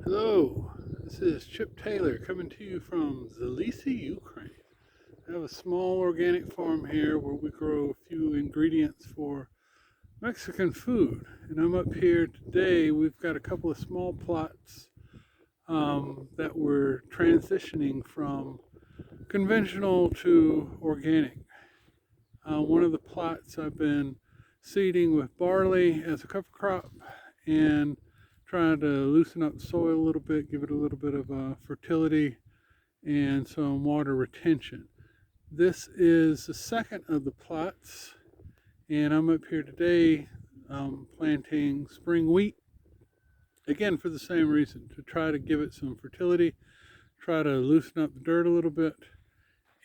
Hello, this is Chip Taylor coming to you from Zalisa, Ukraine. I have a small organic farm here where we grow a few ingredients for Mexican food. And I'm up here today. We've got a couple of small plots that we're transitioning from conventional to organic. One of the plots I've been seeding with barley as a cover crop and trying to loosen up the soil a little bit, give it a little bit of fertility and some water retention. This is the second of the plots, and I'm up here today planting spring wheat, again for the same reason, to try to give it some fertility, try to loosen up the dirt a little bit,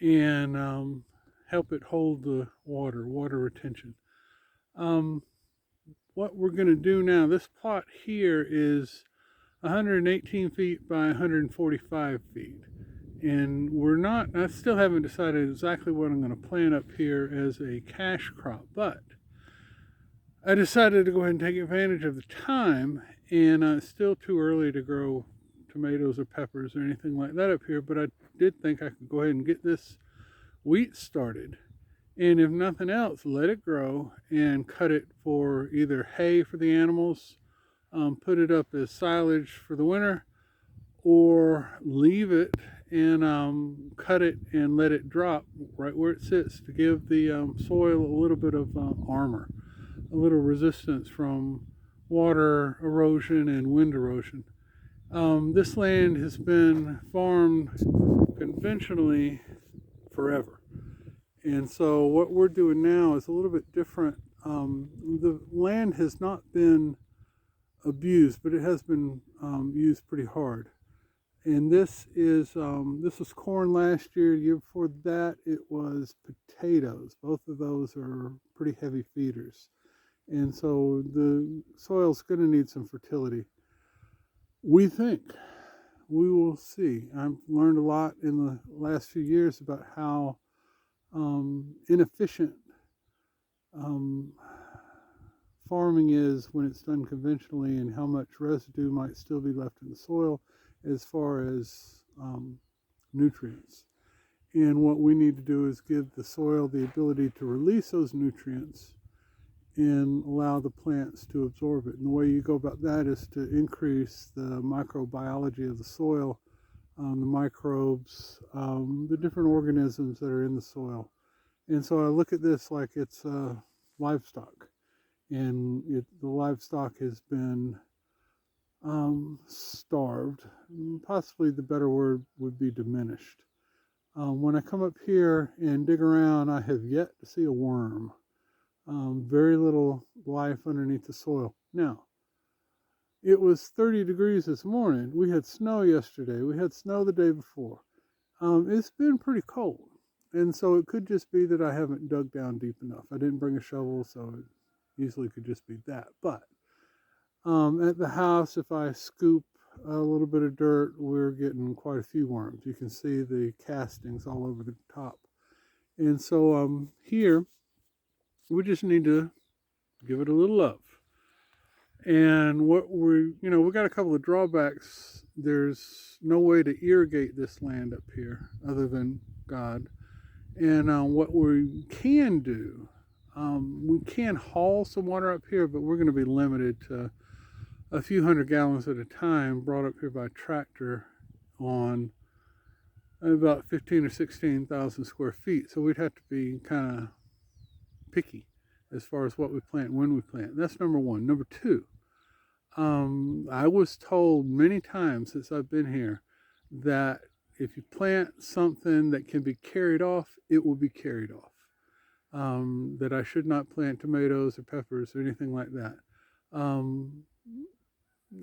and help it hold the water retention. Um, what we're going to do now, this plot here is 118 feet by 145 feet. And I still haven't decided exactly what I'm going to plant up here as a cash crop, but I decided to go ahead and take advantage of the time, and it's still too early to grow tomatoes or peppers or anything like that up here, but I did think I could go ahead and get this wheat started. And if nothing else, let it grow and cut it for either hay for the animals, put it up as silage for the winter, or leave it and cut it and let it drop right where it sits to give the soil a little bit of armor, a little resistance from water erosion and wind erosion. This land has been farmed conventionally forever. And so what we're doing now is a little bit different. The land has not been abused, but it has been used pretty hard. And this was corn last year. The year before that, it was potatoes. Both of those are pretty heavy feeders, and so the soil's going to need some fertility. We think. We will see. I've learned a lot in the last few years about how inefficient um, farming is when it's done conventionally, and how much residue might still be left in the soil as far as nutrients. And what we need to do is give the soil the ability to release those nutrients and allow the plants to absorb it. And the way you go about that is to increase the microbiology of the soil, the microbes, the different organisms that are in the soil. And so I look at this like it's livestock. And the livestock has been starved. Possibly the better word would be diminished. When I come up here and dig around, I have yet to see a worm. Very little life underneath the soil. Now, it was 30 degrees this morning. We had snow yesterday. We had snow the day before. It's been pretty cold. And so it could just be that I haven't dug down deep enough. I didn't bring a shovel, so it easily could just be that. But at the house, if I scoop a little bit of dirt, we're getting quite a few worms. You can see the castings all over the top. And so here, we just need to give it a little love. And we got a couple of drawbacks. There's no way to irrigate this land up here other than God. And what we can do, we can haul some water up here, but we're going to be limited to a few hundred gallons at a time, brought up here by tractor on about 15 or 16,000 square feet. So we'd have to be kind of picky as far as what we plant, when we plant. That's number one. Number two, I was told many times since I've been here that if you plant something that can be carried off, it will be carried off. That I should not plant tomatoes or peppers or anything like that.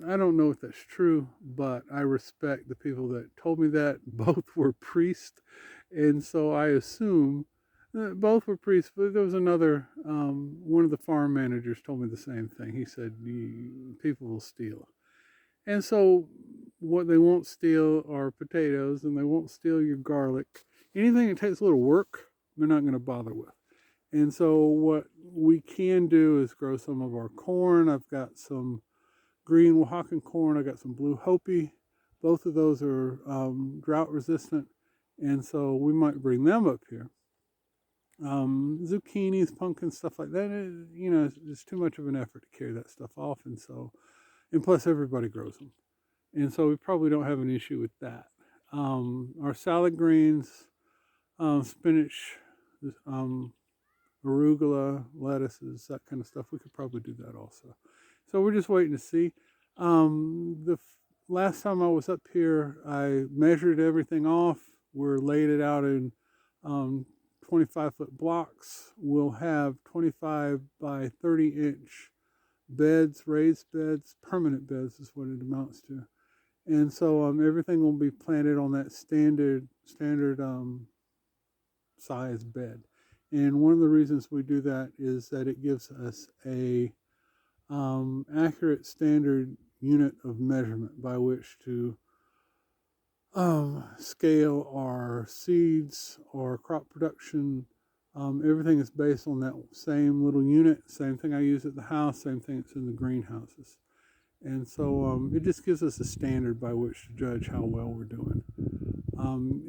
I don't know if that's true, but I respect the people that told me that. Both were priests, and so I assume both were priests. But there was another, one of the farm managers told me the same thing. He said, people will steal. And so what they won't steal are potatoes, and they won't steal your garlic. Anything that takes a little work, they're not going to bother with. And so what we can do is grow some of our corn. I've got some green Oaxacan corn. I got some blue Hopi. Both of those are drought resistant, and so we might bring them up here. Zucchinis, pumpkins, stuff like that. It's too much of an effort to carry that stuff off, and plus everybody grows them, and so we probably don't have an issue with that. Our salad greens, spinach, arugula, lettuces, that kind of stuff. We could probably do that also. So we're just waiting to see. Last time I was up here, I measured everything off. We're laid it out in 25-foot blocks. We'll have 25 by 30-inch beds, raised beds, permanent beds is what it amounts to. And so everything will be planted on that standard size bed. And one of the reasons we do that is that it gives us a accurate standard unit of measurement by which to scale our seeds or crop production. Everything is based on that same little unit, same thing I use at the house, same thing that's in the greenhouses. And so it just gives us a standard by which to judge how well we're doing.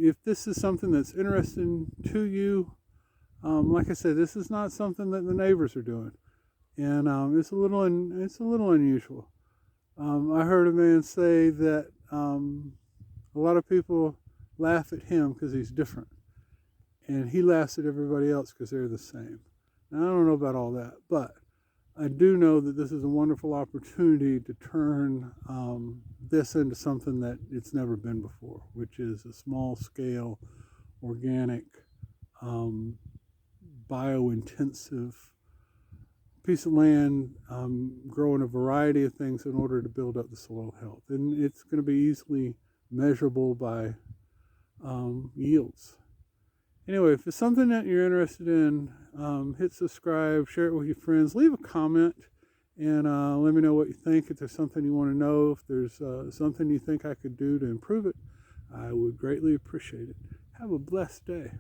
If this is something that's interesting to you, like I said, this is not something that the neighbors are doing, and it's a little unusual. I heard a man say that a lot of people laugh at him because he's different, and he laughs at everybody else because they're the same. Now, I don't know about all that, but I do know that this is a wonderful opportunity to turn this into something that it's never been before, which is a small-scale, organic, bio-intensive piece of land, growing a variety of things in order to build up the soil health. And it's going to be easily measurable by yields. Anyway, if it's something that you're interested in, hit subscribe, share it with your friends, leave a comment, and let me know what you think. If there's something you want to know, if there's something you think I could do to improve it, I would greatly appreciate it. Have a blessed day.